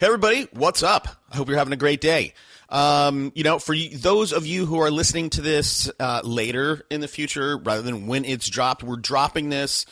Hey, everybody, what's up? I hope you're having a great day. For those of you who are listening to this later in the future, rather than when it's dropped, we're dropping this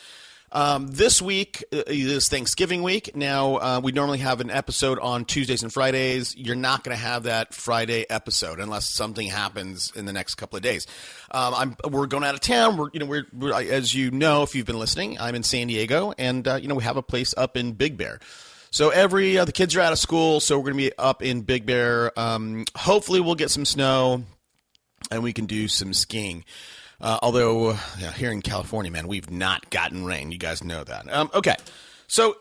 this week, is Thanksgiving week. Now, we normally have an episode on Tuesdays and Fridays. You're not going to have that Friday episode unless something happens in the next couple of days. We're going out of town. We're as you know, if you've been listening, I'm in San Diego, and we have a place up in Big Bear. So the kids are out of school, so we're going to be up in Big Bear. Hopefully we'll get some snow and we can do some skiing. Although here in California, man, we've not gotten rain. You guys know that. Okay. So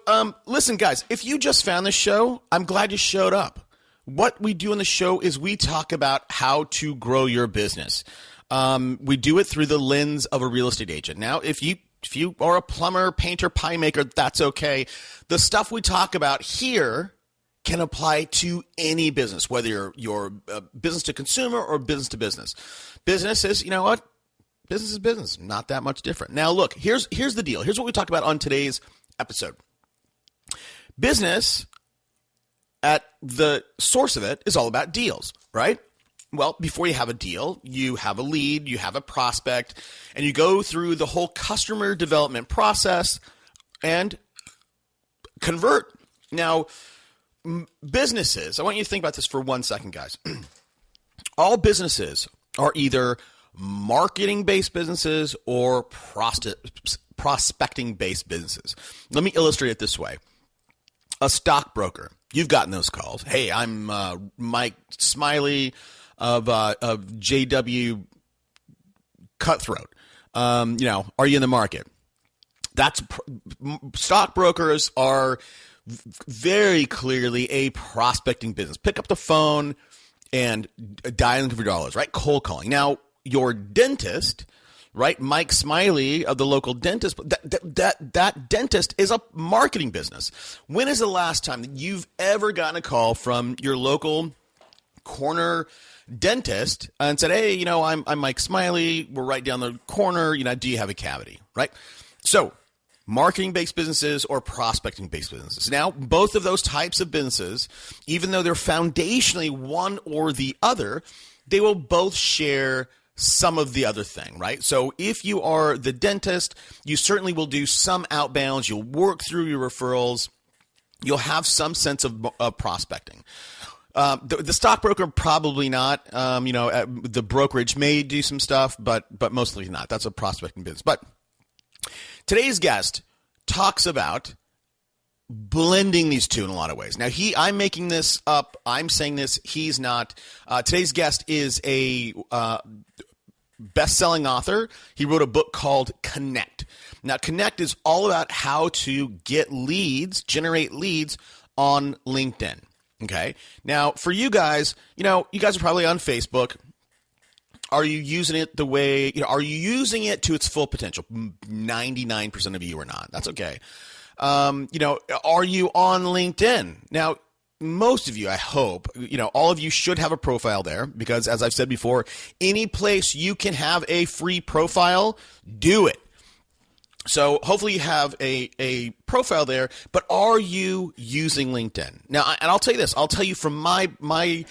listen, guys, if you just found this show, I'm glad you showed up. What we do in the show is we talk about how to grow your business. We do it through the lens of a real estate agent. Now, if you are a plumber, painter, pie maker, that's okay. The stuff we talk about here can apply to any business, whether you're business to consumer or business to business. Business is, you know what? Business is business. Not that much different. Now, look, here's the deal. Here's what we talked about on today's episode. Business, at the source of it, is all about deals, right? Well, before you have a deal, you have a lead, you have a prospect, and you go through the whole customer development process and convert. Now, businesses, I want you to think about this for 1 second, guys. All businesses are either marketing-based businesses or prospecting-based businesses. Let me illustrate it this way. A stockbroker, you've gotten those calls. Hey, I'm Mike Smiley of JW Cutthroat. Are you in the market? Stockbrokers are very clearly a prospecting business. Pick up the phone and dial for dollars, right? Cold calling. Now, your dentist, right? Mike Smiley of the local dentist, that dentist is a marketing business. When is the last time that you've ever gotten a call from your local corner dentist and said, hey, I'm Mike Smiley. We're right down the corner. Do you have a cavity, right? So marketing-based businesses or prospecting-based businesses. Now, both of those types of businesses, even though they're foundationally one or the other, they will both share some of the other thing, right? So if you are the dentist, you certainly will do some outbounds. You'll work through your referrals. You'll have some sense of prospecting. The stockbroker, probably not. The brokerage may do some stuff, but mostly not. That's a prospecting business. But today's guest talks about blending these two in a lot of ways. Now, I'm making this up. I'm saying this. He's not. Today's guest is a best-selling author. He wrote a book called Connect. Now, Connect is all about how to get leads, generate leads on LinkedIn. Okay. Now, for you guys, you guys are probably on Facebook. Are you using it the way, are you using it to its full potential? 99% of you are not. That's okay. Are you on LinkedIn? Now, most of you, I hope, all of you should have a profile there because, as I've said before, any place you can have a free profile, do it. So hopefully you have a profile there, but are you using LinkedIn? Now, and I'll tell you this. I'll tell you from my I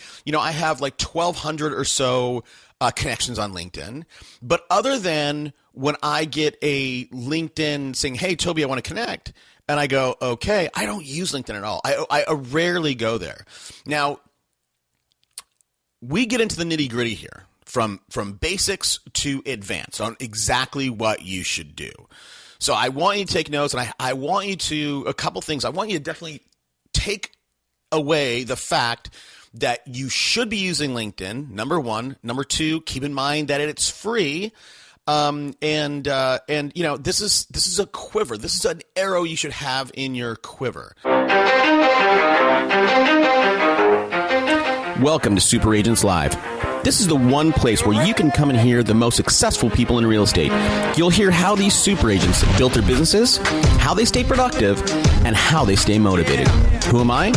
have like 1,200 or so connections on LinkedIn. But other than when I get a LinkedIn saying, hey, Toby, I want to connect, and I go, okay, I don't use LinkedIn at all. I rarely go there. Now, we get into the nitty-gritty here, from basics to advanced on exactly what you should do. So I want you to take notes, and I want you to, a couple things. I want you to definitely take away the fact that you should be using LinkedIn, number one. Number two, keep in mind that it's free. This is a quiver. This is an arrow you should have in your quiver. Welcome to Super Agents Live. This is the one place where you can come and hear the most successful people in real estate. You'll hear how these super agents built their businesses, how they stay productive, and how they stay motivated. Who am I?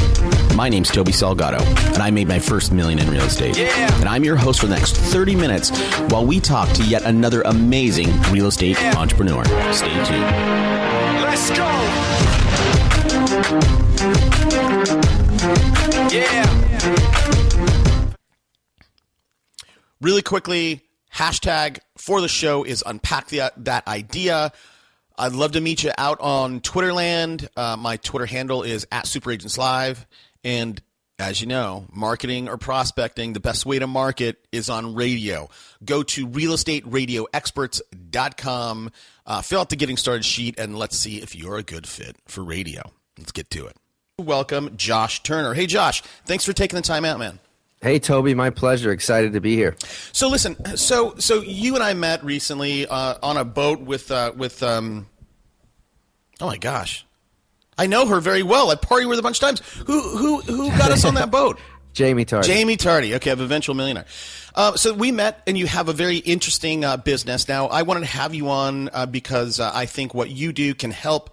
My name's Toby Salgado, and I made my first $1 million in real estate. Yeah. And I'm your host for the next 30 minutes while we talk to yet another amazing real estate entrepreneur. Stay tuned. Let's go! Really quickly, hashtag for the show is unpack that idea. I'd love to meet you out on Twitterland. My Twitter handle is @SuperAgentsLive. And as you know, marketing or prospecting, the best way to market is on radio. Go to realestateradioexperts.com, fill out the getting started sheet, and let's see if you're a good fit for radio. Let's get to it. Welcome, Josh Turner. Hey, Josh, thanks for taking the time out, man. Hey, Toby, my pleasure. Excited to be here. So listen, so you and I met recently on a boat with oh my gosh, I know her very well. I partied with her a bunch of times. Who got us on that boat? Jamie Tardy. Jamie Tardy. Okay, I'm Eventual Millionaire. So we met, and you have a very interesting business. Now, I wanted to have you on because I think what you do can help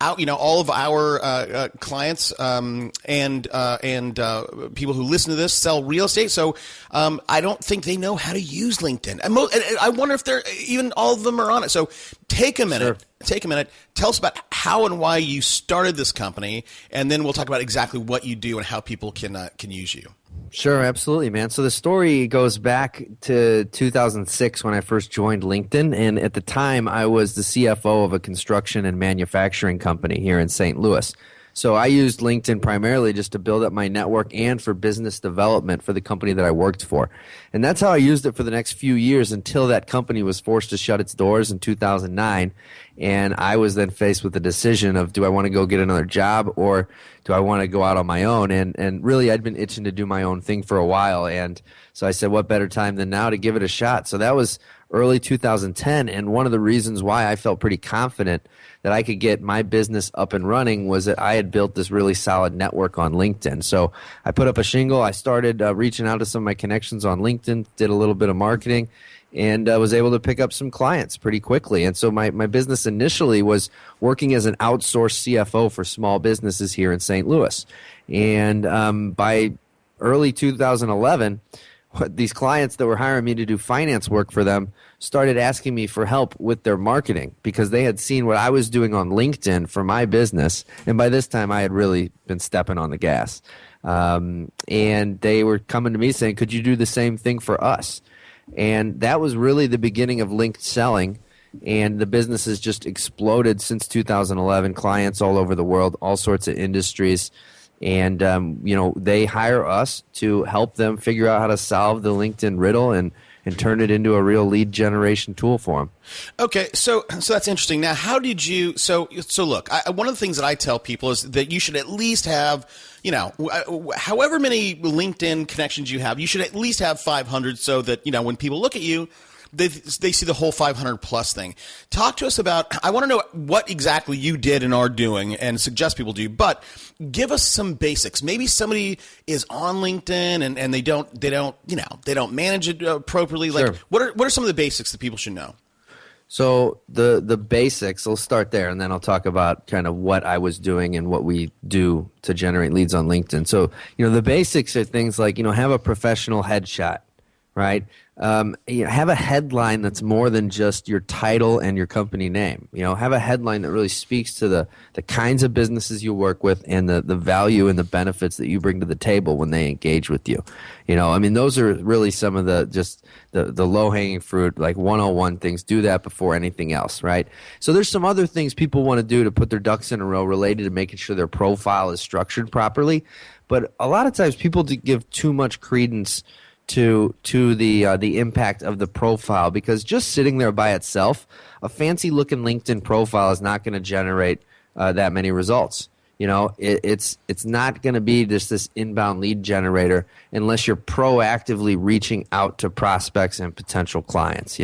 out, all of our clients and people who listen to this sell real estate. So I don't think they know how to use LinkedIn. And I wonder if they're even all of them are on it. So take a minute. Sure. Take a minute. Tell us about how and why you started this company, and then we'll talk about exactly what you do and how people can use you. Sure, absolutely, man. So the story goes back to 2006 when I first joined LinkedIn, and at the time I was the CFO of a construction and manufacturing company here in St. Louis. So I used LinkedIn primarily just to build up my network and for business development for the company that I worked for. And that's how I used it for the next few years until that company was forced to shut its doors in 2009. And I was then faced with the decision of, do I want to go get another job or do I want to go out on my own? And really, I'd been itching to do my own thing for a while. And so I said, what better time than now to give it a shot? So that was early 2010. And one of the reasons why I felt pretty confident that I could get my business up and running was that I had built this really solid network on LinkedIn. So I put up a shingle. I started reaching out to some of my connections on LinkedIn, did a little bit of marketing, and was able to pick up some clients pretty quickly. And so my business initially was working as an outsourced CFO for small businesses here in St. Louis. And by early 2011, these clients that were hiring me to do finance work for them started asking me for help with their marketing because they had seen what I was doing on LinkedIn for my business. And by this time, I had really been stepping on the gas. And they were coming to me saying, could you do the same thing for us? And that was really the beginning of linked selling. And the business has just exploded since 2011. Clients all over the world, all sorts of industries. And, they hire us to help them figure out how to solve the LinkedIn riddle and turn it into a real lead generation tool for them. Okay, so that's interesting. Now, how did you? So look, one of the things that I tell people is that you should at least have, however many LinkedIn connections you have, you should at least have 500, so that when people look at you, they see the whole 500 plus thing. Talk to us about, I want to know what exactly you did and are doing and suggest people do, but give us some basics. Maybe somebody is on LinkedIn and they don't manage it appropriately. Sure. Like what are some of the basics that people should know? So the basics, I'll start there, and then I'll talk about kind of what I was doing and what we do to generate leads on LinkedIn. So, the basics are things like, have a professional headshot, right? Have a headline that's more than just your title and your company name. Have a headline that really speaks to the kinds of businesses you work with and the value and the benefits that you bring to the table when they engage with you. Those are really some of the low-hanging fruit, like 101 things. Do that before anything else, right? So there's some other things people want to do to put their ducks in a row related to making sure their profile is structured properly. But a lot of times people give too much credence to the impact of the profile, because just sitting there by itself, a fancy looking LinkedIn profile is not going to generate that many results. It's not going to be just this inbound lead generator unless you're proactively reaching out to prospects and potential clients,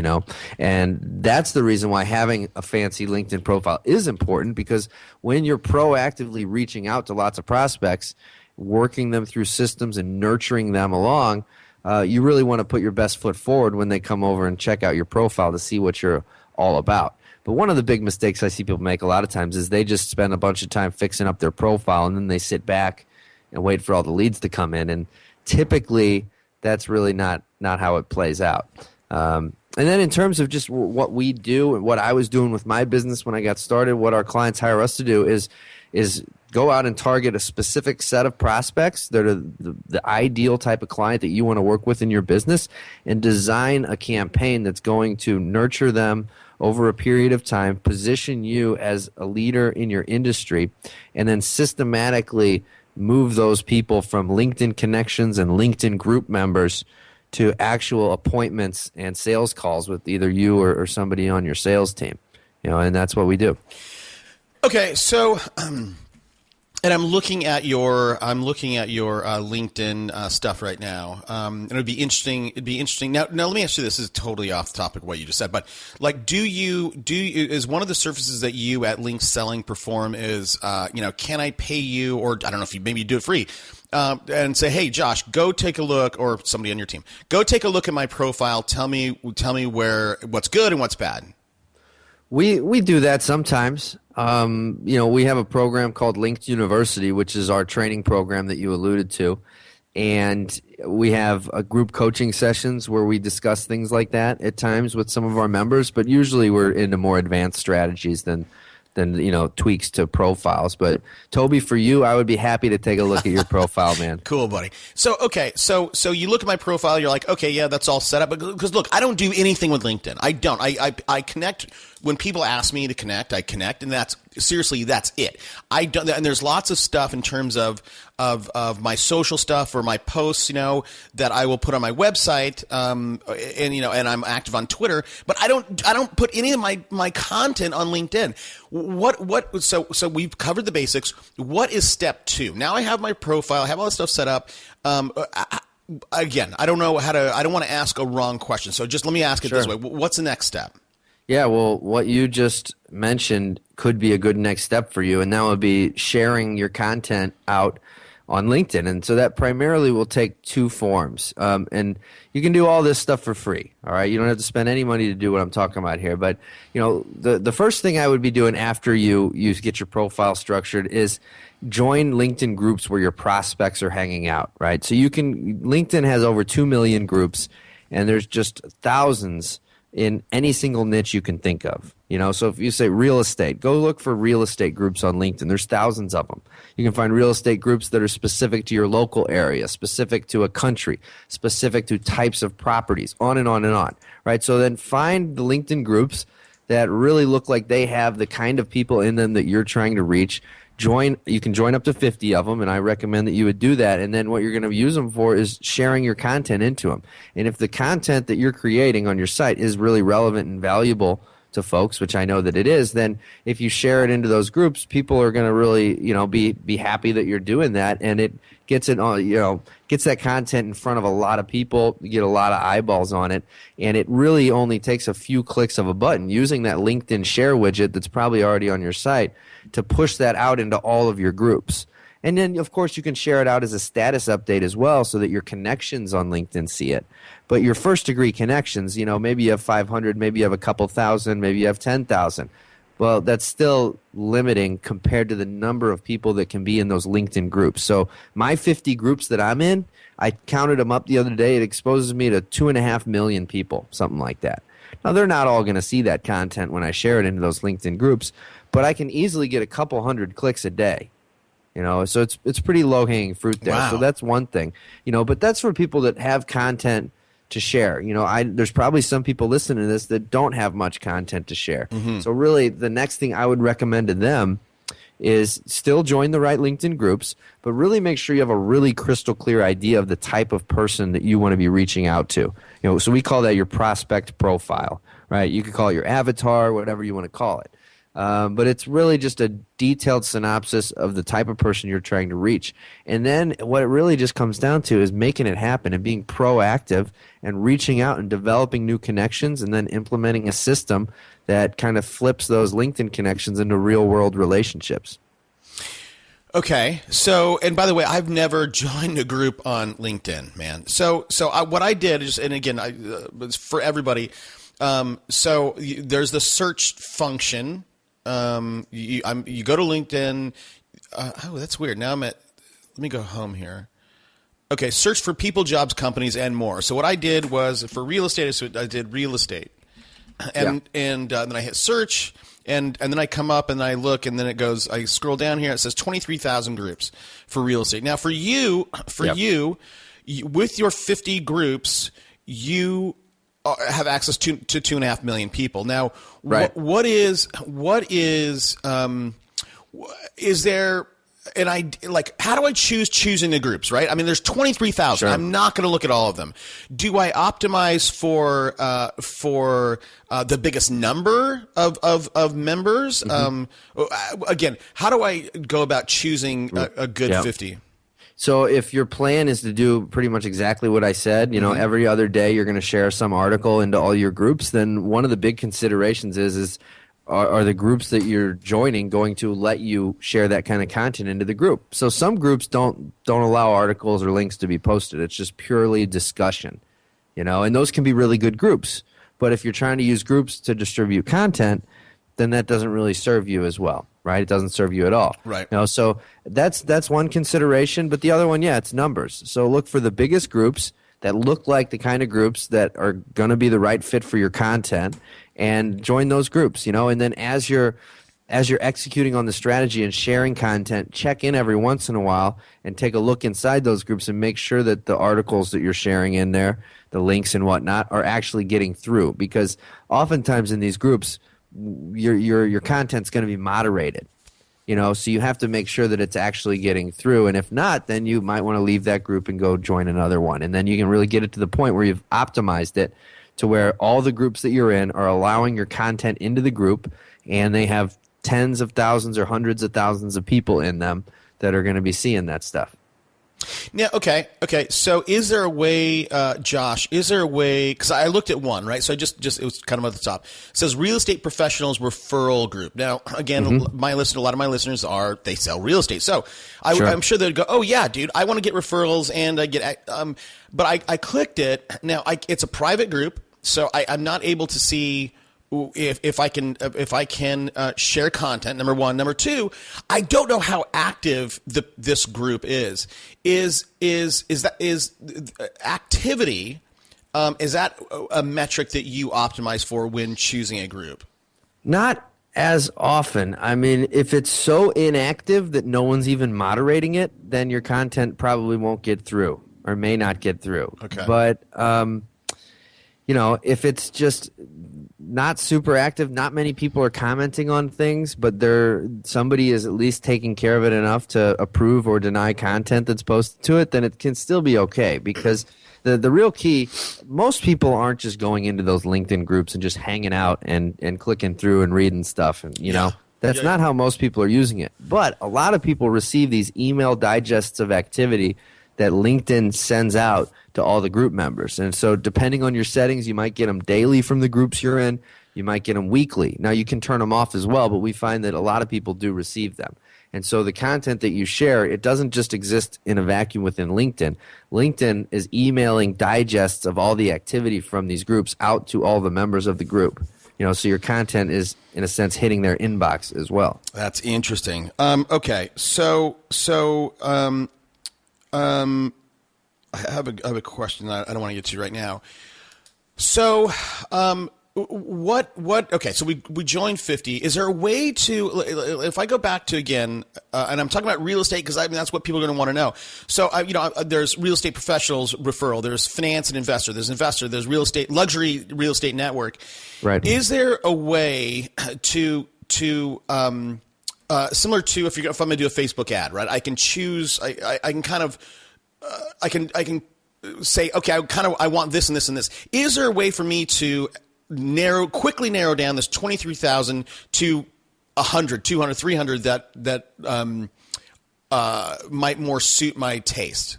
and that's the reason why having a fancy LinkedIn profile is important, because when you're proactively reaching out to lots of prospects, working them through systems and nurturing them along, you really want to put your best foot forward when they come over and check out your profile to see what you're all about. But one of the big mistakes I see people make a lot of times is they just spend a bunch of time fixing up their profile, and then they sit back and wait for all the leads to come in. And typically, that's really not how it plays out. And then in terms of just what we do and what I was doing with my business when I got started, what our clients hire us to do is go out and target a specific set of prospects that are the ideal type of client that you want to work with in your business, and design a campaign that's going to nurture them over a period of time, position you as a leader in your industry, and then systematically move those people from LinkedIn connections and LinkedIn group members to actual appointments and sales calls with either you or somebody on your sales team. And that's what we do. Okay, so and I'm looking at your LinkedIn stuff right now. And it'd be interesting. Now let me ask you this. This is totally off the topic of what you just said, but like, is one of the services that you at Link Selling perform is, can I pay you, or I don't know if maybe you do it free, and say, hey, Josh, go take a look, or somebody on your team, go take a look at my profile. Tell me what's good and what's bad. We do that sometimes. We have a program called Linked University, which is our training program that you alluded to. And we have group coaching sessions where we discuss things like that at times with some of our members. But usually we're into more advanced strategies than tweaks to profiles. But Toby, for you, I would be happy to take a look at your profile, man. Cool, buddy. So you look at my profile, you're like, okay, yeah, that's all set up. Because look, I don't do anything with LinkedIn. I don't. I connect when people ask me to connect. I connect, and that's it. I don't. And there's lots of stuff in terms of my social stuff or my posts, that I will put on my website, and I'm active on Twitter, but I don't put any of my content on LinkedIn. So we've covered the basics. What is step 2? Now I have my profile, I have all this stuff set up. Again, I don't know I don't want to ask a wrong question. So just let me ask it this way. What's the next step? Yeah, well, what you just mentioned could be a good next step for you, and that would be sharing your content out on LinkedIn. And so that primarily will take 2 forms. And you can do all this stuff for free, all right? You don't have to spend any money to do what I'm talking about here. But, the first thing I would be doing after you get your profile structured is join LinkedIn groups where your prospects are hanging out, right? So LinkedIn has over 2 million groups, and there's just thousands in any single niche you can think of. So if you say real estate, go look for real estate groups on LinkedIn. There's thousands of them. You can find real estate groups that are specific to your local area, specific to a country, specific to types of properties, on and on and on, right? So then find the LinkedIn groups that really look like they have the kind of people in them that you're trying to reach. You can join up to 50 of them, and I recommend that you would do that. And then what you're going to use them for is sharing your content into them. And if the content that you're creating on your site is really relevant and valuable to folks, which I know that it is, then if you share it into those groups, people are going to really, be happy that you're doing that, and it gets that content in front of a lot of people. You get a lot of eyeballs on it, and it really only takes a few clicks of a button using that LinkedIn share widget that's probably already on your site to push that out into all of your groups. And then, of course, you can share it out as a status update as well so that your connections on LinkedIn see it. But your first-degree connections, maybe you have 500, maybe you have a couple thousand, maybe you have 10,000. Well, that's still limiting compared to the number of people that can be in those LinkedIn groups. So my 50 groups that I'm in, I counted them up the other day. It exposes me to 2.5 million people, something like that. Now, they're not all going to see that content when I share it into those LinkedIn groups, but I can easily get a couple hundred clicks a day. So it's pretty low-hanging fruit there. Wow. So that's one thing. But that's for people that have content to share. There's probably some people listening to this that don't have much content to share. Mm-hmm. So really, the next thing I would recommend to them is still join the right LinkedIn groups, but really make sure you have a really crystal clear idea of the type of person that you want to be reaching out to. So we call that your prospect profile, right? You could call it your avatar, whatever you want to call it. But it's really just a detailed synopsis of the type of person you're trying to reach. And then what it really just comes down to is making it happen and being proactive and reaching out and developing new connections and then implementing a system that kind of flips those LinkedIn connections into real-world relationships. Okay. So, and by the way, I've never joined a group on LinkedIn, man. What I did is, and again, it's for everybody. There's the search function. You go to LinkedIn. That's weird. Now let me go home here. Okay. Search for people, jobs, companies, and more. So what I did was for real estate, I did real estate. And then I hit search, and then I come up and I look, and then it goes. I scroll down here. It says 23,000 groups for real estate. Now, for you, with your 50 groups, you have access to 2.5 million people. Now, right. What is there? And how do I choosing the groups, right? I mean, there's 23,000. Sure. I'm not going to look at all of them. Do I optimize for the biggest number of members? Again, how do I go about choosing a good 50? So if your plan is to do pretty much exactly what I said, every other day you're going to share some article into all your groups, then one of the big considerations is are the groups that you're joining going to let you share that kind of content into the group? So some groups don't allow articles or links to be posted. It's just purely discussion, and those can be really good groups. But if you're trying to use groups to distribute content, then that doesn't really serve you as well, right? It doesn't serve you at all. Right. So that's one consideration. But the other one, it's numbers. So look for the biggest groups that look like the kind of groups that are going to be the right fit for your content, and join those groups, and then as you're executing on the strategy and sharing content, check in every once in a while and take a look inside those groups and make sure that the articles that you're sharing in there, the links and whatnot, are actually getting through, because oftentimes in these groups your content's going to be moderated. So you have to make sure that it's actually getting through, and if not, then you might want to leave that group and go join another one, and then you can really get it to the point where you've optimized it to where all the groups that you're in are allowing your content into the group, and they have tens of thousands or hundreds of thousands of people in them that are going to be seeing that stuff. Now, okay. So, is there a way, Josh? Is there a way? Because I looked at one, right? So I just it was kind of at the top. It says real estate professionals referral group. Now, again, a lot of my listeners they sell real estate. So I'm sure they'd go, oh yeah, dude, I want to get referrals, and I get. But I clicked it. Now, it's a private group, so I'm not able to see if I can share content. Number one. Number two, I don't know how active this group is. Is activity? Is that a metric that you optimize for when choosing a group? Not as often. I mean, if it's so inactive that no one's even moderating it, then your content probably won't get through or may not get through. Okay. But if it's just not super active, not many people are commenting on things, but somebody is at least taking care of it enough to approve or deny content that's posted to it, then it can still be okay, because the real key, most people aren't just going into those LinkedIn groups and just hanging out and clicking through and reading stuff, and that's not how most people are using it. But a lot of people receive these email digests of activity that LinkedIn sends out to all the group members. And so depending on your settings, you might get them daily from the groups you're in. You might get them weekly. Now, you can turn them off as well, but we find that a lot of people do receive them. And so the content that you share, it doesn't just exist in a vacuum within LinkedIn. LinkedIn is emailing digests of all the activity from these groups out to all the members of the group. So your content is, in a sense, hitting their inbox as well. That's interesting. Okay, so I have a question that I don't want to get to right now. So, okay, so we joined 50. Is there a way to, if I go back to again, and I'm talking about real estate because that's what people are going to want to know. So, there's real estate professionals referral, there's finance and investor, there's real estate, luxury real estate network. Right. Is there a way to similar to if I'm going to do a Facebook ad, right? I can choose, I can kind of, I can say, okay, I want this and this and this. Is there a way for me to quickly narrow down this 23,000 to 100, 200, 300 that might more suit my taste?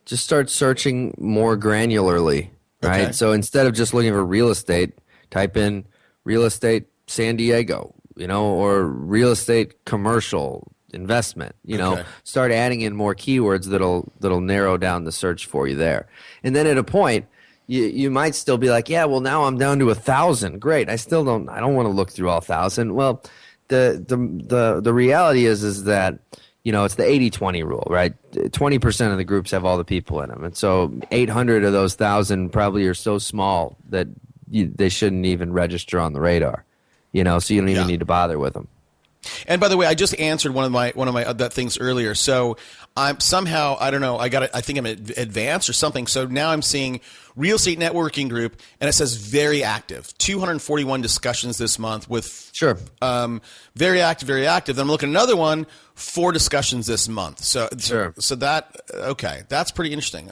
Just start searching more granularly, right? Okay. So instead of just looking for real estate, type in real estate San Diego, or real estate commercial investment, Okay. Start adding in more keywords that'll narrow down the search for you there. And then at a point, you might still be like, yeah, well, now I'm down to 1,000. Great. I don't want to look through all 1,000. Well, the reality is that, it's the 80-20 rule, right? 20% of the groups have all the people in them. And so 800 of those 1,000 probably are so small that they shouldn't even register on the radar. so you don't even need to bother with them. And by the way, I just answered one of my that things earlier. So I'm somehow, I don't know, I think I'm advanced or something. So now I'm seeing Real Estate Networking Group, and it says very active. 241 discussions this month with very active, very active. Then I'm looking at another one, 4 discussions this month. So that that's pretty interesting.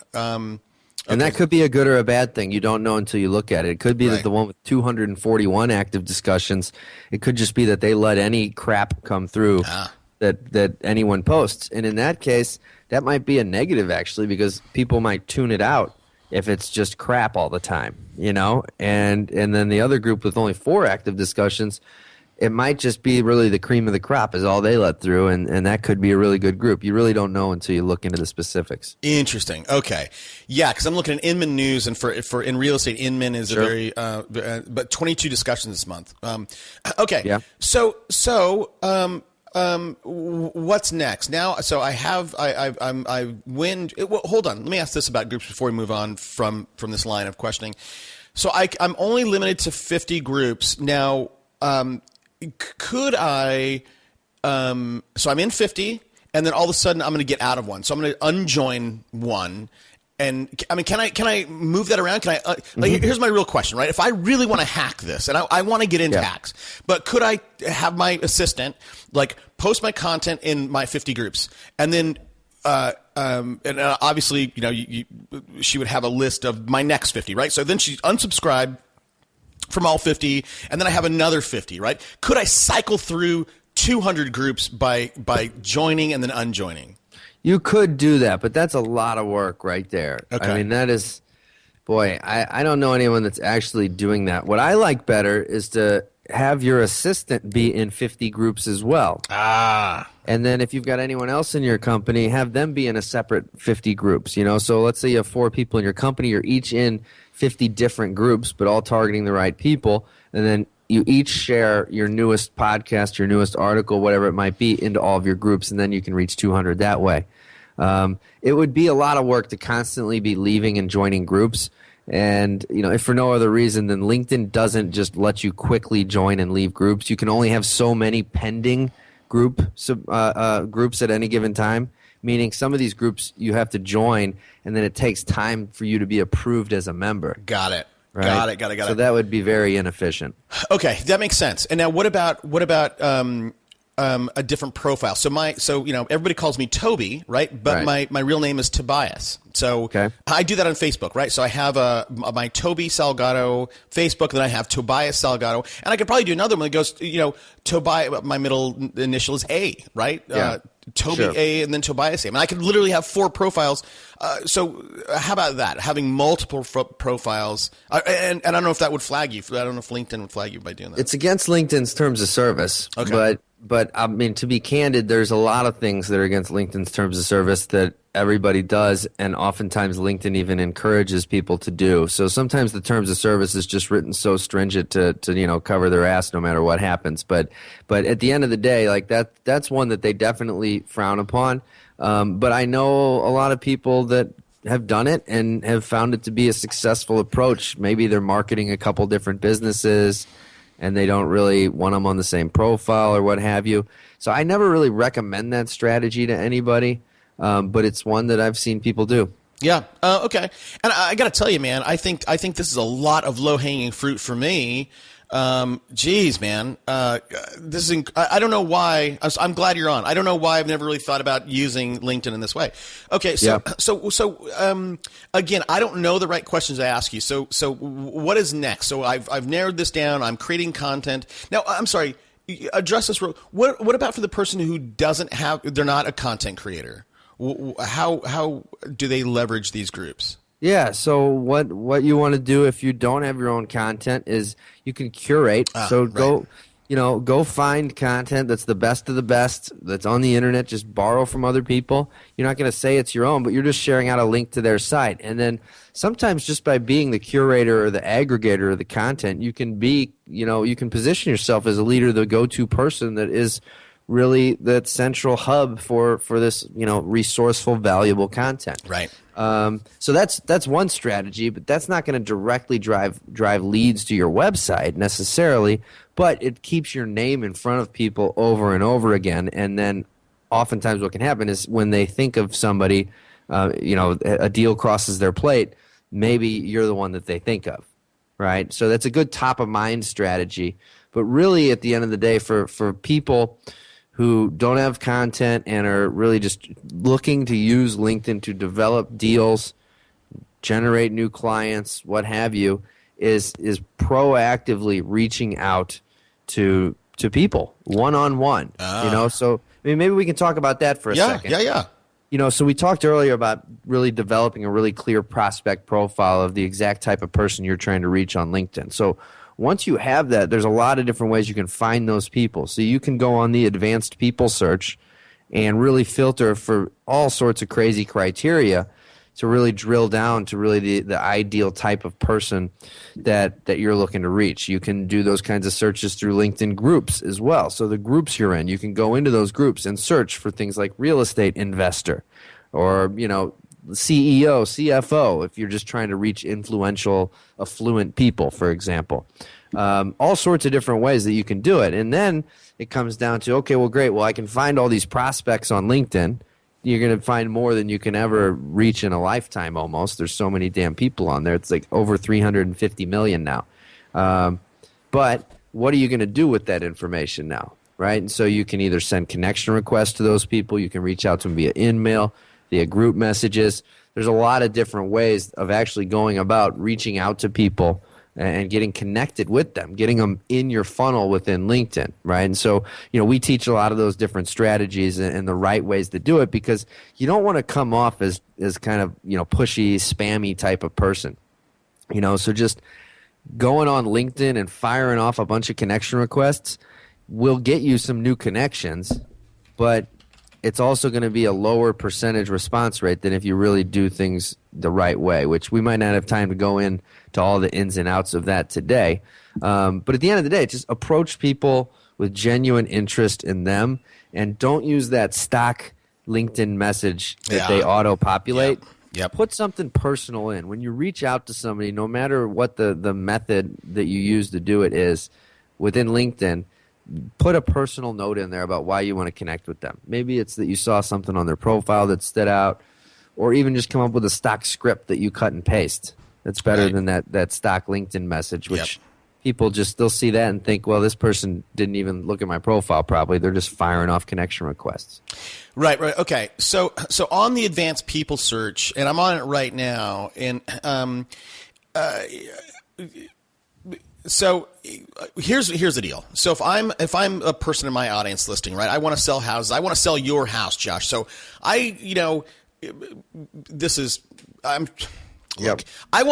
And that could be a good or a bad thing. You don't know until you look at it. It could be that the one with 241 active discussions, it could just be that they let any crap come through that anyone posts. And in that case, that might be a negative, actually, because people might tune it out if it's just crap all the time, And then the other group with only 4 active discussions, it might just be really the cream of the crop is all they let through, and that could be a really good group. You really don't know until you look into the specifics. Interesting. Okay. Yeah, because I'm looking at Inman News, and for in real estate, Inman is a very but 22 discussions this month. Okay. Yeah. So what's next now? So I win. Well, hold on. Let me ask this about groups before we move on from this line of questioning. So I'm only limited to 50 groups now. Could I? So I'm in 50, and then all of a sudden I'm going to get out of one. So I'm going to unjoin one. And I mean, can I move that around? Can I? Here's my real question, right? If I really want to hack this, and I want to get into hacks, but could I have my assistant post my content in my 50 groups, and then obviously, she would have a list of my next 50, right? So then she unsubscribed from all 50, and then I have another 50, right? Could I cycle through 200 groups by joining and then unjoining? You could do that, but that's a lot of work right there. Okay. I mean, that is, I don't know anyone that's actually doing that. What I like better is to have your assistant be in 50 groups as well. And then if you've got anyone else in your company, have them be in a separate 50 groups, So let's say you have 4 people in your company, you're each in 50 different groups, but all targeting the right people. And then you each share your newest podcast, your newest article, whatever it might be, into all of your groups, and then you can reach 200 that way. It would be a lot of work to constantly be leaving and joining groups. And, if for no other reason than LinkedIn doesn't just let you quickly join and leave groups. You can only have so many pending groups at any given time, meaning some of these groups you have to join, and then it takes time for you to be approved as a member. Got it. Right? Got it. So that would be very inefficient. Okay, that makes sense. And now what about a different profile? So everybody calls me Toby, right? But my real name is Tobias. So I do that on Facebook, right? So I have my Toby Salgado Facebook, then I have Tobias Salgado, and I could probably do another one that goes, Toby. My middle initial is A, right? Yeah. Toby A and then Tobias A. I mean, I could literally have 4 profiles. So how about that? Having multiple profiles, and I don't know if that would flag you. I don't know if LinkedIn would flag you by doing that. It's against LinkedIn's terms of service. Okay. But I mean, to be candid, there's a lot of things that are against LinkedIn's terms of service that everybody does, and oftentimes LinkedIn even encourages people to do. So sometimes the terms of service is just written so stringent to cover their ass no matter what happens. But at the end of the day, that's one that they definitely frown upon. But I know a lot of people that have done it and have found it to be a successful approach. Maybe they're marketing a couple different businesses, and they don't really want them on the same profile or what have you. So I never really recommend that strategy to anybody, but it's one that I've seen people do. Yeah. Okay. And I got to tell you, man, I think this is a lot of low-hanging fruit for me. Geez, man. This is I don't know why. I'm glad you're on. I don't know why I've never really thought about using LinkedIn in this way. Okay. So again, I don't know the right questions to ask you. So what is next? So I've narrowed this down. I'm creating content. Now, I'm sorry. Address this real. What about for the person who they're not a content creator? How do they leverage these groups? Yeah, so what you want to do if you don't have your own content is you can curate. Go find content that's the best of the best that's on the internet. Just borrow from other people. You're not going to say it's your own, but you're just sharing out a link to their site. And then sometimes just by being the curator or the aggregator of the content, you can be, you can position yourself as a leader, the go-to person that is really the central hub for this, resourceful, valuable content. Right. So that's one strategy, but that's not going to directly drive leads to your website necessarily, but it keeps your name in front of people over and over again. And then oftentimes what can happen is when they think of somebody, a deal crosses their plate, maybe you're the one that they think of, right? So that's a good top of mind strategy. But really at the end of the day, for people who don't have content and are really just looking to use LinkedIn to develop deals, generate new clients, what have you, is proactively reaching out to people one-on-one. So maybe we can talk about that for a second. Yeah. So we talked earlier about really developing a really clear prospect profile of the exact type of person you're trying to reach on LinkedIn. So once you have that, there's a lot of different ways you can find those people. So you can go on the advanced people search and really filter for all sorts of crazy criteria to really drill down to really the ideal type of person that you're looking to reach. You can do those kinds of searches through LinkedIn groups as well. So the groups you're in, you can go into those groups and search for things like real estate investor or, CEO, CFO, if you're just trying to reach influential, affluent people, for example. All sorts of different ways that you can do it. And then it comes down to, okay, well, great. Well, I can find all these prospects on LinkedIn. You're going to find more than you can ever reach in a lifetime almost. There's so many damn people on there. It's like over 350 million now. But what are you going to do with that information now, right? And so you can either send connection requests to those people. You can reach out to them via email, via group messages. There's a lot of different ways of actually going about reaching out to people and getting connected with them, getting them in your funnel within LinkedIn, right? And so, we teach a lot of those different strategies and the right ways to do it because you don't want to come off as kind of, pushy, spammy type of person. So just going on LinkedIn and firing off a bunch of connection requests will get you some new connections, but it's also going to be a lower percentage response rate than if you really do things the right way, which we might not have time to go in to all the ins and outs of that today. But at the end of the day, just approach people with genuine interest in them and don't use that stock LinkedIn message that they auto-populate. Yep. Put something personal in. When you reach out to somebody, no matter what the method that you use to do it is, within LinkedIn, put a personal note in there about why you want to connect with them. Maybe it's that you saw something on their profile that stood out, or even just come up with a stock script that you cut and paste. That's better than that stock LinkedIn message, which people they'll see that and think, well, this person didn't even look at my profile probably. They're just firing off connection requests. Right. Okay. So on the advanced people search, and I'm on it right now, and so here's the deal. So if I'm a person in my audience listing, right, I want to sell houses. I want to sell your house, Josh. So I want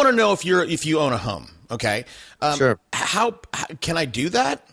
to know if you own a home. Okay. Sure. How can I do that?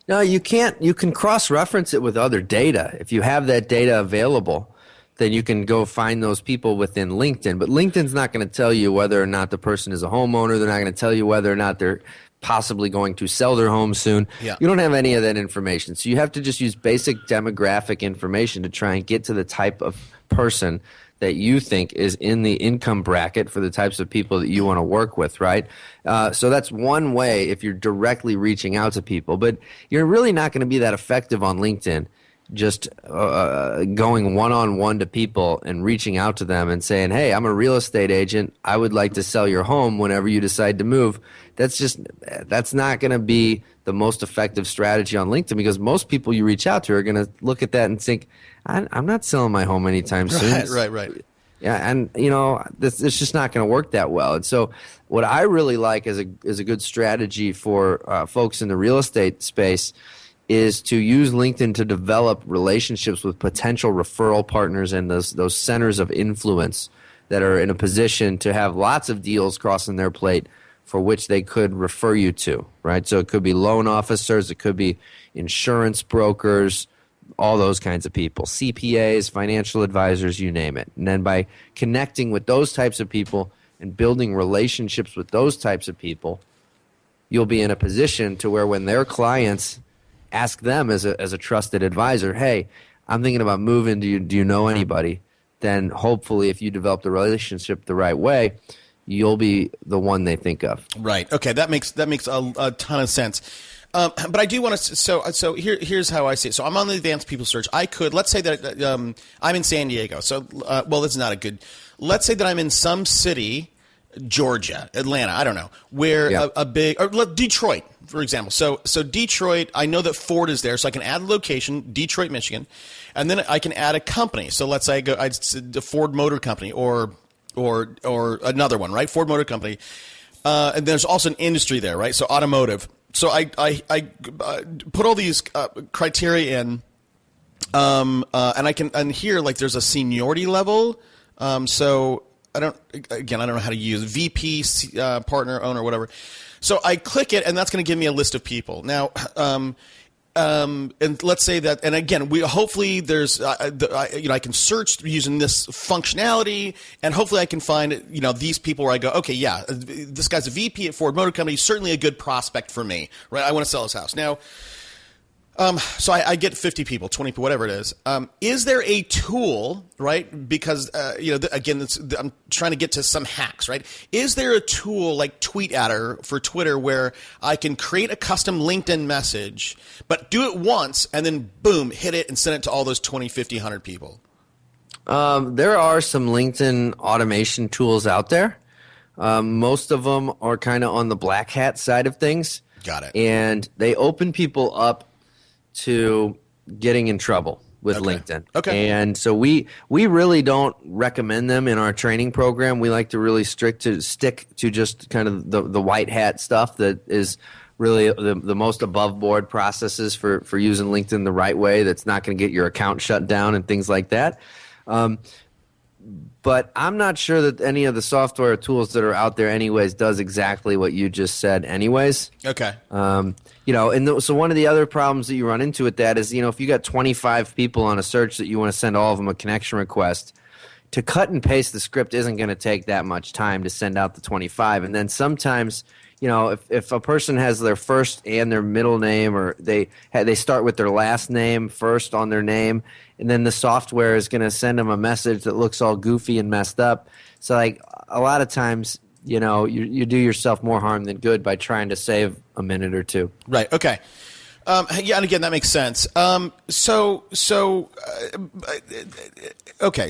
No, you can't. You can cross-reference it with other data. If you have that data available, then you can go find those people within LinkedIn. But LinkedIn's not going to tell you whether or not the person is a homeowner. They're not going to tell you whether or not they're possibly going to sell their home soon. Yeah. You don't have any of that information. So you have to just use basic demographic information to try and get to the type of person that you think is in the income bracket for the types of people that you want to work with, right? So that's one way if you're directly reaching out to people. But you're really not going to be that effective on LinkedIn just going one-on-one to people and reaching out to them and saying, hey, I'm a real estate agent. I would like to sell your home whenever you decide to move. That's not going to be the most effective strategy on LinkedIn because most people you reach out to are going to look at that and think, I'm not selling my home anytime soon. Right. Yeah, and it's just not going to work that well. And so, what I really like as a good strategy for folks in the real estate space is to use LinkedIn to develop relationships with potential referral partners and those centers of influence that are in a position to have lots of deals crossing their plate for which they could refer you to, right? So it could be loan officers, it could be insurance brokers, all those kinds of people, CPAs, financial advisors, you name it. And then by connecting with those types of people and building relationships with those types of people, you'll be in a position to where when their clients ask them as a trusted advisor, hey, I'm thinking about moving. Do you know anybody? Then hopefully if you develop the relationship the right way, you'll be the one they think of. Right. Okay. That makes a ton of sense. But I do want to. So here's how I see it. So I'm on the advanced people search. Let's say that I'm in San Diego. So that's not a good. Let's say that I'm in some city, Georgia, Atlanta, I don't know, where a big Detroit, for example. So Detroit, I know that Ford is there, so I can add a location, Detroit, Michigan, and then I can add a company. So let's say I'd the Ford Motor Company or another one, right? Ford Motor Company. And there's also an industry there, right? So automotive. So I put all these criteria in, and here like there's a seniority level. So I don't know how to use VP, partner, owner, whatever. So I click it, and that's going to give me a list of people. Now, and let's say that, and again, hopefully there's, I can search using this functionality, and hopefully I can find, these people where I go, okay, yeah, this guy's a VP at Ford Motor Company, certainly a good prospect for me, right? I want to sell his house. Now, so I get 50 people, 20 people, whatever it is. Is there a tool, right? Because, again, I'm trying to get to some hacks, right? Is there a tool like TweetAdder for Twitter where I can create a custom LinkedIn message, but do it once and then, boom, hit it and send it to all those 20, 50, 100 people? There are some LinkedIn automation tools out there. Most of them are kind of on the black hat side of things. Got it. And they open people up to getting in trouble with LinkedIn. Okay. And so we really don't recommend them in our training program. We like to really stick to just kind of the white hat stuff that is really the most above board processes for using LinkedIn the right way, that's not going to get your account shut down and things like that. But I'm not sure that any of the software tools that are out there anyways does exactly what you just said anyways. Okay. So one of the other problems that you run into with that is, if you got 25 people on a search that you want to send all of them a connection request, to cut and paste the script isn't going to take that much time to send out the 25. And then sometimes, if a person has their first and their middle name, or they start with their last name first on their name, and then the software is going to send them a message that looks all goofy and messed up. So like a lot of times, you do yourself more harm than good by trying to save a minute or two. Right. Okay. Yeah, and again, that makes sense. Okay.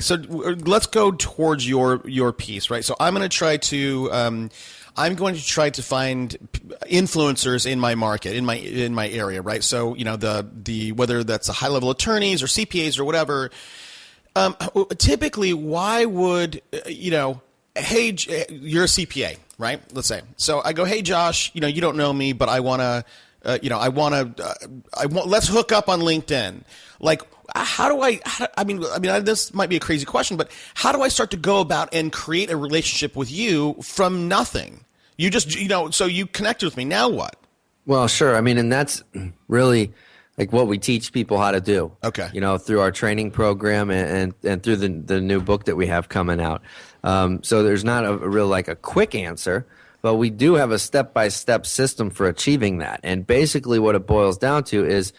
So let's go towards your piece, right? So I'm going to try to find influencers in my market, in my area, right? So the whether that's a high level attorneys or CPAs or whatever. Typically, why would hey, you're a CPA, right? Let's say. So I go, hey, Josh, you don't know me, but I want to. Let's hook up on LinkedIn. Like, this might be a crazy question, but how do I start to go about and create a relationship with you from nothing? You just, so you connected with me. Now what? Well, sure. And that's really like what we teach people how to do. Okay. Through our training program and through the new book that we have coming out. So there's not a real a quick answer. But we do have a step-by-step system for achieving that. And basically what it boils down to is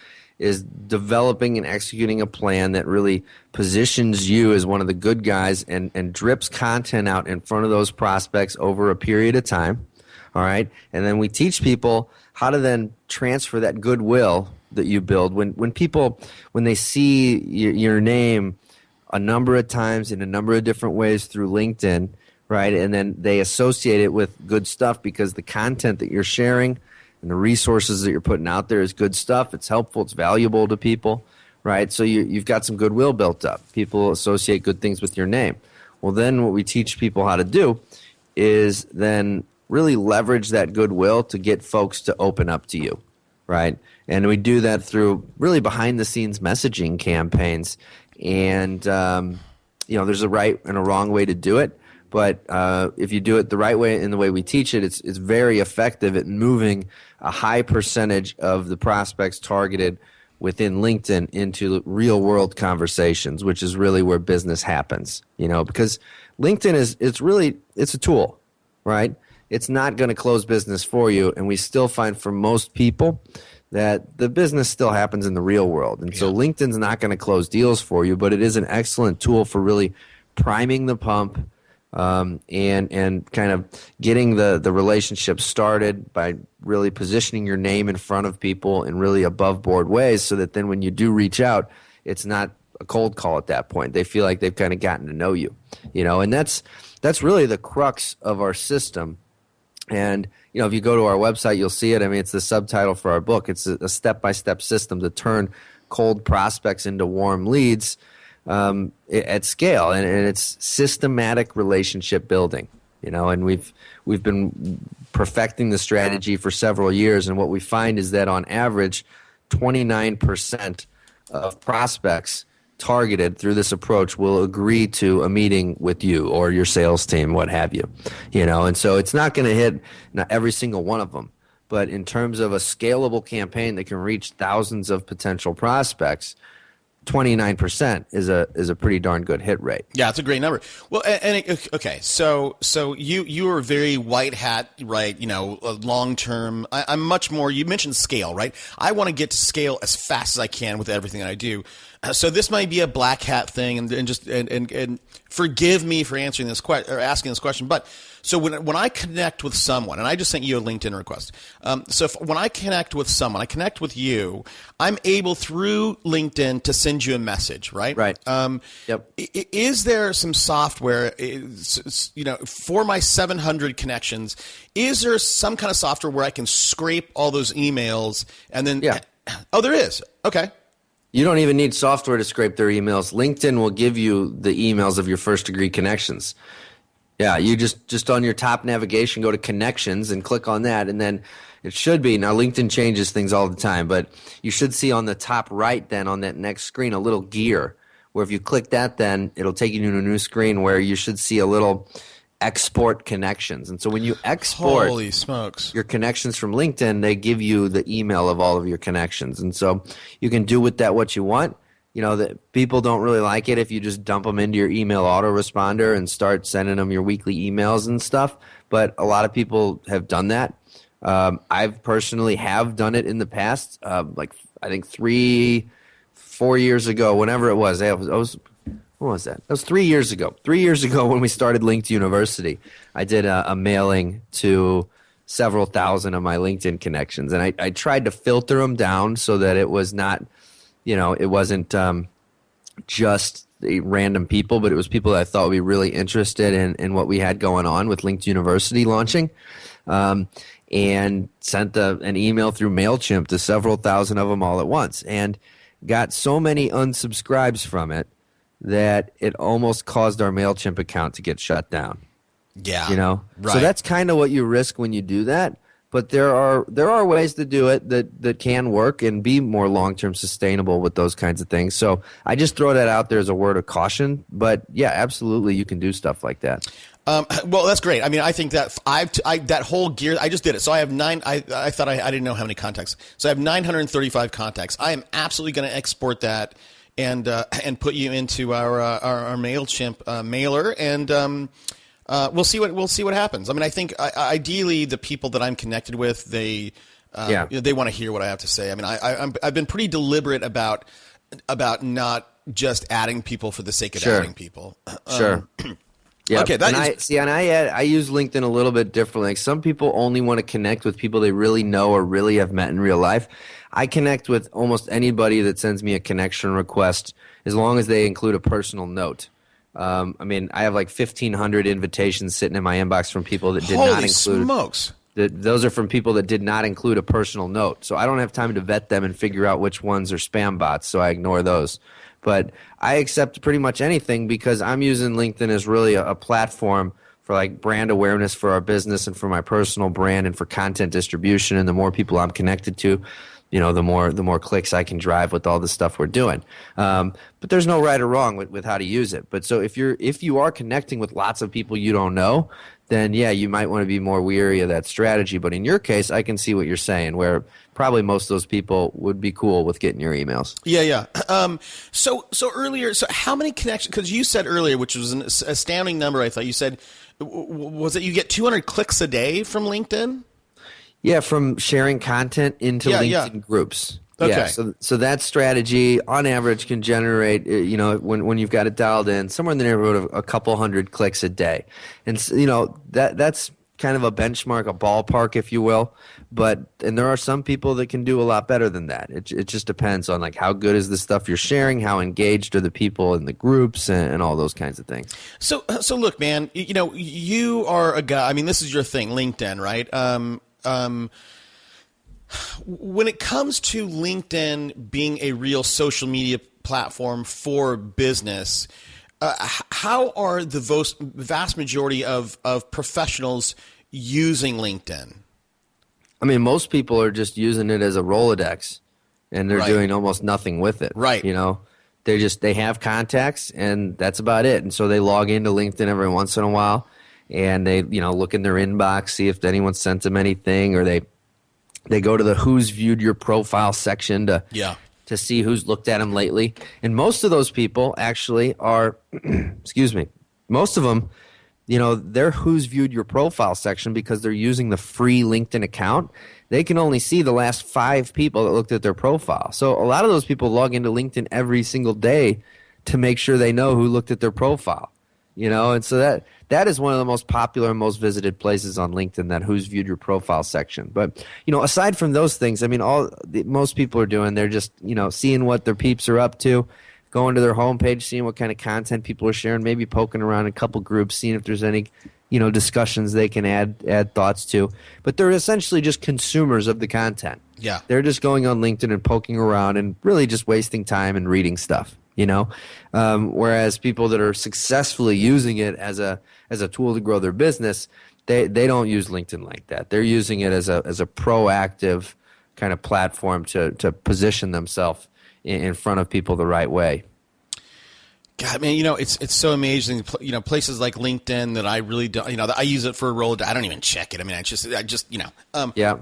developing and executing a plan that really positions you as one of the good guys and drips content out in front of those prospects over a period of time. All right? And then we teach people how to then transfer that goodwill that you build. When people, when they see your name a number of times in a number of different ways through LinkedIn, right, and then they associate it with good stuff because the content that you're sharing and the resources that you're putting out there is good stuff. It's helpful. It's valuable to people, right? So you've got some goodwill built up. People associate good things with your name. Well, then what we teach people how to do is then really leverage that goodwill to get folks to open up to you, right? And we do that through really behind-the-scenes messaging campaigns. And, there's a right and a wrong way to do it. But if you do it the right way and the way we teach it, it's very effective at moving a high percentage of the prospects targeted within LinkedIn into real-world conversations, which is really where business happens. Because LinkedIn it's a tool, right? It's not going to close business for you, and we still find for most people that the business still happens in the real world. And so LinkedIn's not going to close deals for you, but it is an excellent tool for really priming the pump, and kind of getting the relationship started by really positioning your name in front of people in really above board ways, so that then when you do reach out, it's not a cold call at that point. They feel like they've kind of gotten to know you, and that's really the crux of our system. And if you go to our website, you'll see it. I mean, it's the subtitle for our book. It's a step-by-step system to turn cold prospects into warm leads at scale, and it's systematic relationship building. And we've been perfecting the strategy for several years, and what we find is that on average, 29% of prospects targeted through this approach will agree to a meeting with you or your sales team, what have you. And so it's not going to hit not every single one of them, but in terms of a scalable campaign that can reach thousands of potential prospects, 29% is a pretty darn good hit rate. Yeah, it's a great number. Well, okay, so you are very white hat, right? Long term. I'm much more. You mentioned scale, right? I want to get to scale as fast as I can with everything that I do. So this might be a black hat thing, and forgive me for answering this asking this question, but. So when I connect with someone, and I just sent you a LinkedIn request. When I connect with someone, I connect with you, I'm able through LinkedIn to send you a message, right? Right. Yep. Is there some software, for my 700 connections, is there some kind of software where I can scrape all those emails and then? Yeah. Oh, there is. Okay. You don't even need software to scrape their emails. LinkedIn will give you the emails of your first degree connections. Yeah, you just on your top navigation, go to connections and click on that, and then it should be. Now, LinkedIn changes things all the time, but you should see on the top right then on that next screen a little gear where if you click that, then it'll take you to a new screen where you should see a little export connections. And so when you export Holy smokes. your connections from LinkedIn, they give you the email of all of your connections. And so you can do with that what you want. That people don't really like it if you just dump them into your email autoresponder and start sending them your weekly emails and stuff. But a lot of people have done that. I've personally have done it in the past. I think 3-4 years ago, whenever it was, what was that? That was 3 years ago. 3 years ago when we started Linked University, I did a mailing to several thousand of my LinkedIn connections. And I tried to filter them down so that it was not – it wasn't just random people, but it was people that I thought would be really interested in what we had going on with Linked University launching, and sent an email through MailChimp to several thousand of them all at once, and got so many unsubscribes from it that it almost caused our MailChimp account to get shut down. Yeah. Right. So that's kind of what you risk when you do that. But there are ways to do it that can work and be more long-term sustainable with those kinds of things. So I just throw that out there as a word of caution. But yeah, absolutely, you can do stuff like that. Well, that's great. I mean, I think that that whole gear, I just did it. So I have I thought I didn't know how many contacts. So I have 935 contacts. I am absolutely going to export that and put you into our MailChimp mailer, and we'll see what happens. I mean, I think ideally the people that I'm connected with, they want to hear what I have to say. I mean, I've been pretty deliberate about not just adding people for the sake of adding people. Sure. Yeah. Okay. I use LinkedIn a little bit differently. Like some people only want to connect with people they really know or really have met in real life. I connect with almost anybody that sends me a connection request as long as they include a personal note. I mean, I have like 1,500 invitations sitting in my inbox from people that did not include. Holy smokes! Those are from people that did not include a personal note. So I don't have time to vet them and figure out which ones are spam bots, so I ignore those. But I accept pretty much anything because I'm using LinkedIn as really a platform for like brand awareness for our business and for my personal brand and for content distribution. And the more people I'm connected to, the more clicks I can drive with all the stuff we're doing. But there's no right or wrong with how to use it. But so if you are connecting with lots of people you don't know, then yeah, you might want to be more weary of that strategy. But in your case, I can see what you're saying, where probably most of those people would be cool with getting your emails. Yeah. So earlier, how many connections? Because you said earlier, which was an astounding number, I thought you said, was it you get 200 clicks a day from LinkedIn? Yeah, from sharing content into LinkedIn groups. Okay. Yeah, so that strategy on average can generate, when you've got it dialed in, somewhere in the neighborhood of a couple hundred clicks a day. And, that's kind of a benchmark, a ballpark, if you will. And there are some people that can do a lot better than that. It just depends on like how good is the stuff you're sharing, how engaged are the people in the groups, and all those kinds of things. So look, man, you are a guy, I mean, this is your thing, LinkedIn, right? When it comes to LinkedIn being a real social media platform for business, how are the vast majority of professionals using LinkedIn? I mean, most people are just using it as a Rolodex, and they're doing almost nothing with it. Right. They have contacts, and that's about it. And so they log into LinkedIn every once in a while, and they look in their inbox, see if anyone sent them anything, or they go to the who's viewed your profile section to see who's looked at them lately. And most of those people actually are, excuse me, most of them, they're who's viewed your profile section because they're using the free LinkedIn account. They can only see the last 5 people that looked at their profile. So a lot of those people log into LinkedIn every single day to make sure they know who looked at their profile. And so that is one of the most popular and most visited places on LinkedIn, that who's viewed your profile section. But, aside from those things, I mean, most people are doing, they're just, seeing what their peeps are up to, going to their homepage, seeing what kind of content people are sharing, maybe poking around in a couple groups, seeing if there's any, discussions they can add thoughts to. But they're essentially just consumers of the content. Yeah. They're just going on LinkedIn and poking around and really just wasting time and reading stuff. Whereas people that are successfully using it as a tool to grow their business, they don't use LinkedIn like that. They're using it as a proactive kind of platform to position themselves in front of people the right way. God, man, it's so amazing. Places like LinkedIn that I really don't. I use it for a role. I don't even check it. I mean, I just. Yeah.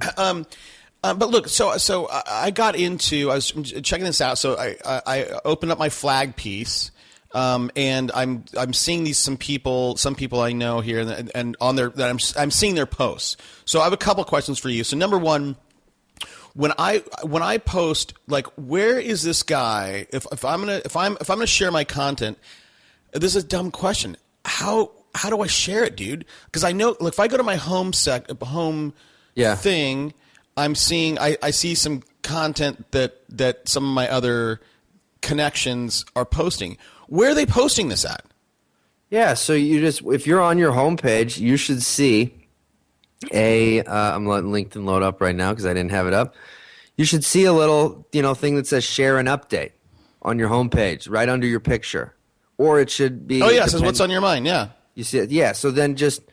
But look, so I was checking this out. So I opened up my flag piece, and I'm seeing some people I know here, and on their that I'm seeing their posts. So I have a couple questions for you. So number one, when I post, like, where is this guy? If I'm gonna share my content, this is a dumb question. How do I share it, dude? Because I know, look, if I go to my home thing. I see some content that some of my other connections are posting. Where are they posting this at? Yeah, so if you're on your homepage, you should see I'm letting LinkedIn load up right now because I didn't have it up. You should see a little, thing that says share an update on your homepage right under your picture. Or it should be. Oh yeah, it says what's on your mind, yeah. You see it? Yeah, so then just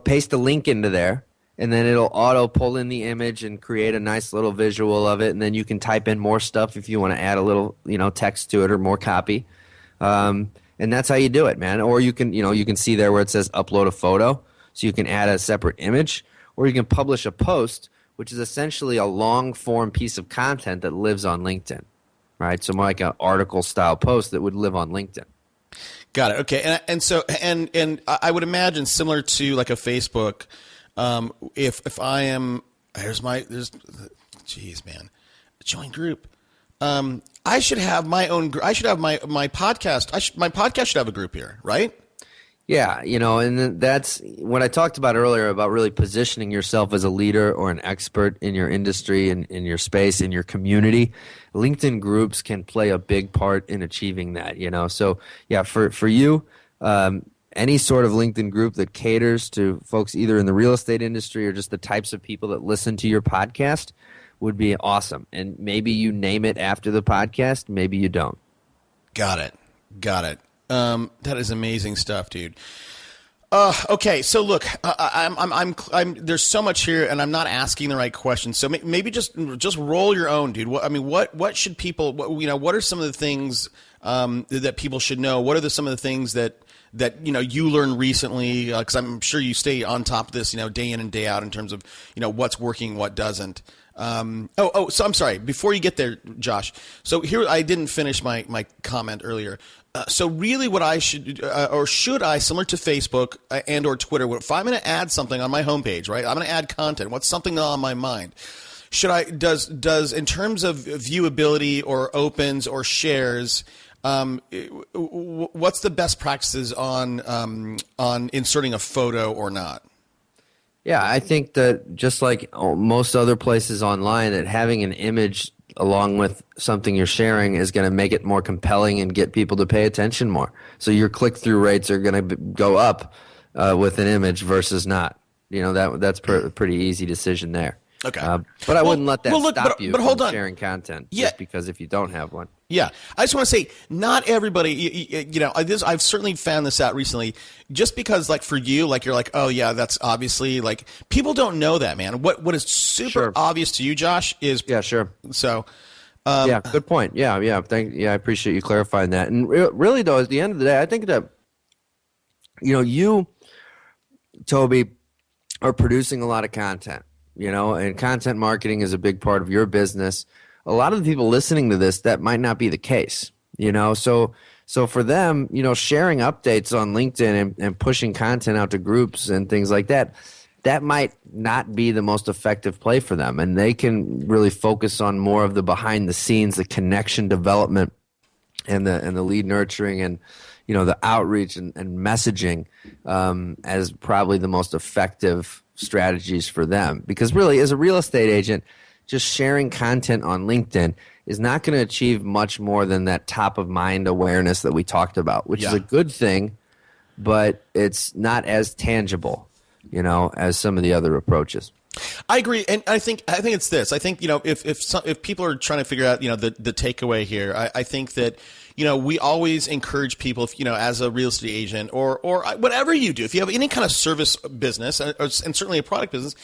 paste a link into there. And then it'll auto pull in the image and create a nice little visual of it. And then you can type in more stuff if you want to add a little, text to it or more copy. And that's how you do it, man. Or you can see there where it says upload a photo. So you can add a separate image. Or you can publish a post, which is essentially a long form piece of content that lives on LinkedIn, right? So more like an article style post that would live on LinkedIn. Got it. Okay. And so I would imagine similar to like a Facebook. If I am, join group. I should have my own. I should have my podcast. My podcast should have a group here, right? Yeah, and that's what I talked about earlier about really positioning yourself as a leader or an expert in your industry and in your space, in your community. LinkedIn groups can play a big part in achieving that, So, yeah, for you, any sort of LinkedIn group that caters to folks either in the real estate industry or just the types of people that listen to your podcast would be awesome. And maybe you name it after the podcast, maybe you don't. Got it. That is amazing stuff, dude. Okay, so look, I'm there's so much here, and I'm not asking the right questions. So maybe just roll your own, dude. What should people? What are some of the things that people should know? What are some of the things that you learned recently? Because I'm sure you stay on top of this, day in and day out in terms of what's working, what doesn't. So I'm sorry. Before you get there, Josh. So here, I didn't finish my comment earlier. So really what I should, or should I, similar to Facebook and or Twitter, if I'm going to add something on my homepage, right? I'm going to add content. What's something on my mind? Should I, does in terms of viewability or opens or shares, what's the best practices on inserting a photo or not? Yeah, I think that just like most other places online, that having an image along with something you're sharing is going to make it more compelling and get people to pay attention more. So your click-through rates are going to go up with an image versus not. That's a pretty easy decision there. Okay. But I wouldn't let that stop you hold from on. sharing content just because if you don't have one. Yeah. I just want to say, not everybody, I've certainly found this out recently, just because like for you, like you're like, oh yeah, that's obviously like, people don't know that, man. What is super obvious to you, Josh, is. Yeah, sure. So. Yeah, good point. Yeah. I appreciate you clarifying that. And really though, at the end of the day, I think that, you, Toby, are producing a lot of content. And content marketing is a big part of your business. A lot of the people listening to this, that might not be the case, So for them, sharing updates on LinkedIn and pushing content out to groups and things like that, that might not be the most effective play for them. And they can really focus on more of the behind the scenes, the connection development and the lead nurturing and, the outreach and messaging as probably the most effective strategies for them. Because really, as a real estate agent, just sharing content on LinkedIn is not going to achieve much more than that top of mind awareness that we talked about, which is a good thing, but it's not as tangible, as some of the other approaches. I agree, and I think it's this. I think if people are trying to figure out the takeaway here, I think that we always encourage people, if, as a real estate agent or whatever you do, if you have any kind of service business and certainly a product business,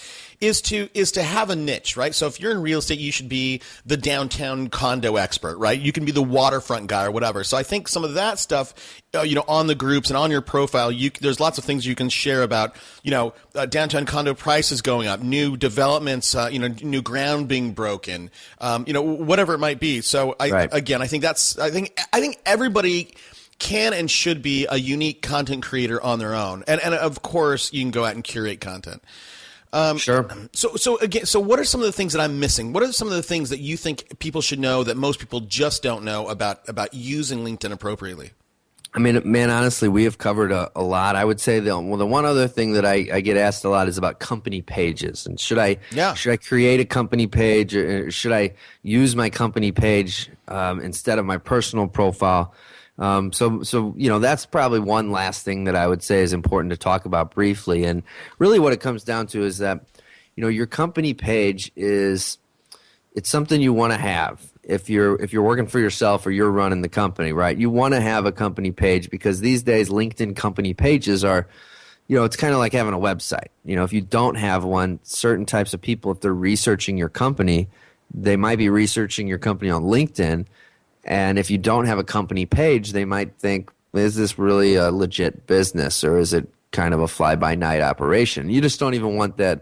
is to have a niche, right? So if you're in real estate, you should be the downtown condo expert, right? You can be the waterfront guy or whatever. So I think some of that stuff, on the groups and on your profile, there's lots of things you can share about, downtown condo prices going up, new developments, new ground being broken, whatever it might be. So I think everybody can and should be a unique content creator on their own. And of course you can go out and curate content. Sure. So what are some of the things that I'm missing? What are some of the things that you think people should know that most people just don't know about using LinkedIn appropriately? I mean, man, honestly, we have covered a lot. I would say the one other thing that I get asked a lot is about company pages. And should I create a company page, or should I use my company page instead of my personal profile? So that's probably one last thing that I would say is important to talk about briefly. And really what it comes down to is that, your company page it's something you want to have. If you're working for yourself or you're running the company, right? You want to have a company page because these days LinkedIn company pages are, it's kind of like having a website. If you don't have one, certain types of people, if they're researching your company, they might be researching your company on LinkedIn. And if you don't have a company page, they might think, is this really a legit business or is it kind of a fly-by-night operation? You just don't even want that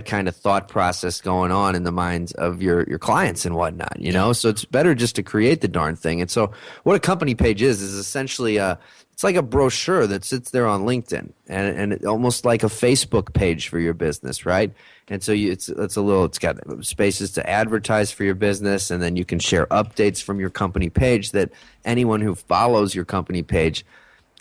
kind of thought process going on in the minds of your clients and whatnot, So it's better just to create the darn thing. And so what a company page is essentially it's like a brochure that sits there on LinkedIn and it, almost like a Facebook page for your business, right? And so it's got spaces to advertise for your business, and then you can share updates from your company page that anyone who follows your company page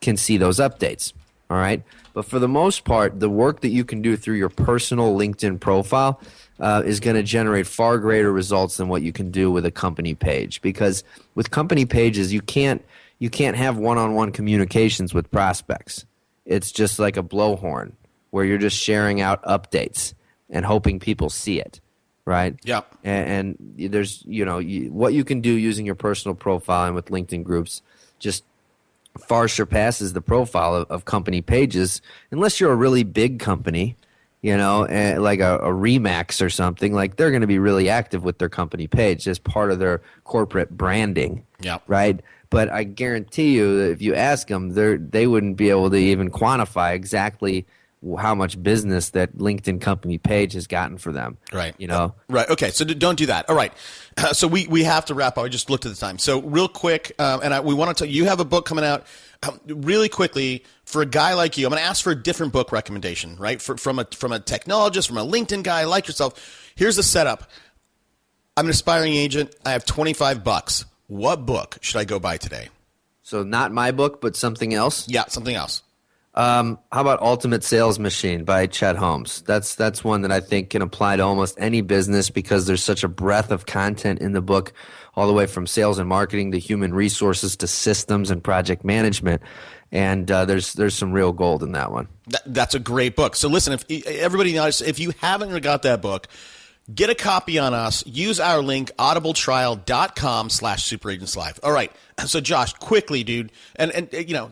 can see those updates. All right. But for the most part, the work that you can do through your personal LinkedIn profile is going to generate far greater results than what you can do with a company page. Because with company pages, you can't have one-on-one communications with prospects. It's just like a blowhorn where you're just sharing out updates and hoping people see it, right? Yeah. And there's, what you can do using your personal profile and with LinkedIn groups just far surpasses the profile of company pages, unless you're a really big company, like a Remax or something. Like they're going to be really active with their company page as part of their corporate branding, right? But I guarantee you that if you ask them, they wouldn't be able to even quantify exactly how much business that LinkedIn company page has gotten for them. Right. You know? Right. Okay. So don't do that. All right. So we have to wrap up. I just looked at the time. So real quick, we want to tell you have a book coming out really quickly for a guy like you. I'm going to ask for a different book recommendation, right? From a technologist, from a LinkedIn guy like yourself. Here's the setup. I'm an aspiring agent. I have $25. What book should I go buy today? So not my book, but something else? Yeah, something else. How about Ultimate Sales Machine by Chet Holmes? That's one that I think can apply to almost any business because there's such a breadth of content in the book, all the way from sales and marketing to human resources to systems and project management. And there's some real gold in that one. That's a great book. So listen, if everybody knows, if you haven't got that book, get a copy on us. Use our link, audibletrial.com/superagentslive. All right. So Josh, quickly, dude, and you know,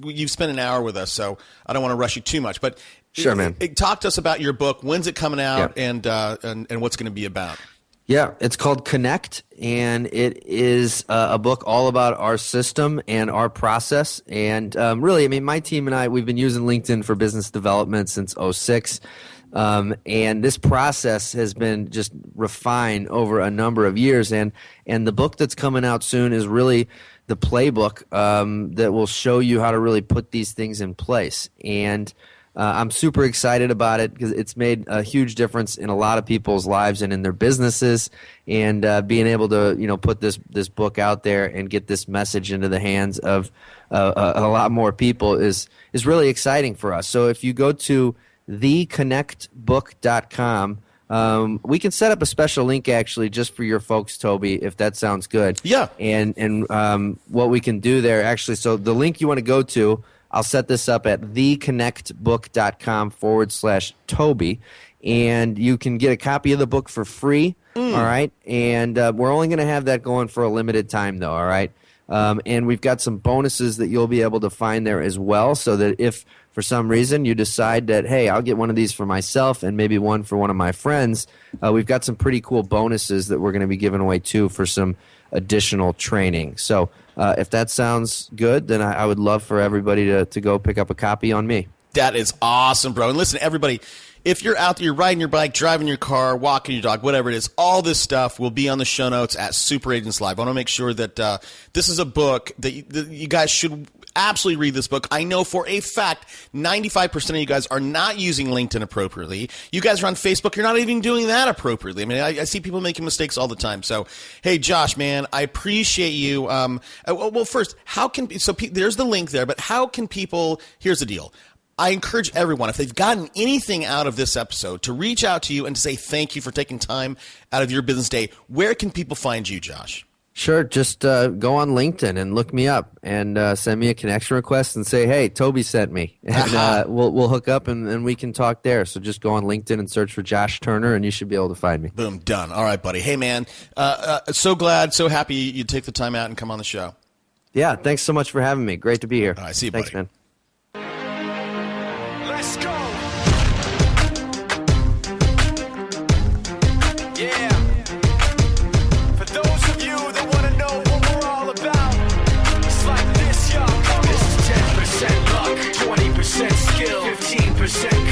you've spent an hour with us, so I don't want to rush you too much, but sure, man. Talk to us about your book. When's it coming out, and what's going to be about? Yeah, it's called Connect, and it is a book all about our system and our process. And really, I mean, my team and I, we've been using LinkedIn for business development since '06. And this process has been just refined over a number of years. And the book that's coming out soon is really the playbook that will show you how to really put these things in place. And I'm super excited about it because it's made a huge difference in a lot of people's lives and in their businesses. And being able to, you know, put this book out there and get this message into the hands of a lot more people is really exciting for us. So if you go to theconnectbook.com. We can set up a special link actually just for your folks, Toby, if that sounds good. Yeah. And what we can do there actually, so the link you want to go to, I'll set this up at theconnectbook.com/Toby, and you can get a copy of the book for free. All right. And we're only going to have that going for a limited time though. All right. And we've got some bonuses that you'll be able to find there as well, so that if for some reason you decide that, hey, I'll get one of these for myself and maybe one for one of my friends, we've got some pretty cool bonuses that we're going to be giving away too for some additional training. So if that sounds good, then I would love for everybody to go pick up a copy on me. That is awesome, bro. And listen, everybody, if you're out there, you're riding your bike, driving your car, walking your dog, whatever it is, all this stuff will be on the show notes at Super Agents Live. I want to make sure that this is a book that you guys should absolutely read this book. I know for a fact 95% of you guys are not using LinkedIn appropriately. You guys are on Facebook. You're not even doing that appropriately. I mean, I see people making mistakes all the time. So, hey, Josh, man, I appreciate you. Well, first, there's the link there, but how can people – here's the deal. I encourage everyone, if they've gotten anything out of this episode, to reach out to you and to say thank you for taking time out of your business day. Where can people find you, Josh? Sure. Just go on LinkedIn and look me up and send me a connection request and say, hey, Toby sent me. And we'll hook up and we can talk there. So just go on LinkedIn and search for Josh Turner and you should be able to find me. Boom. Done. All right, buddy. Hey, man, so glad, so happy you take the time out and come on the show. Yeah. Thanks so much for having me. Great to be here. All right. See you, Thanks, buddy. man. Let's go. Yeah. For those of you that want to know what we're all about, it's like this, y'all. This is 10% luck, 20% skill, 15%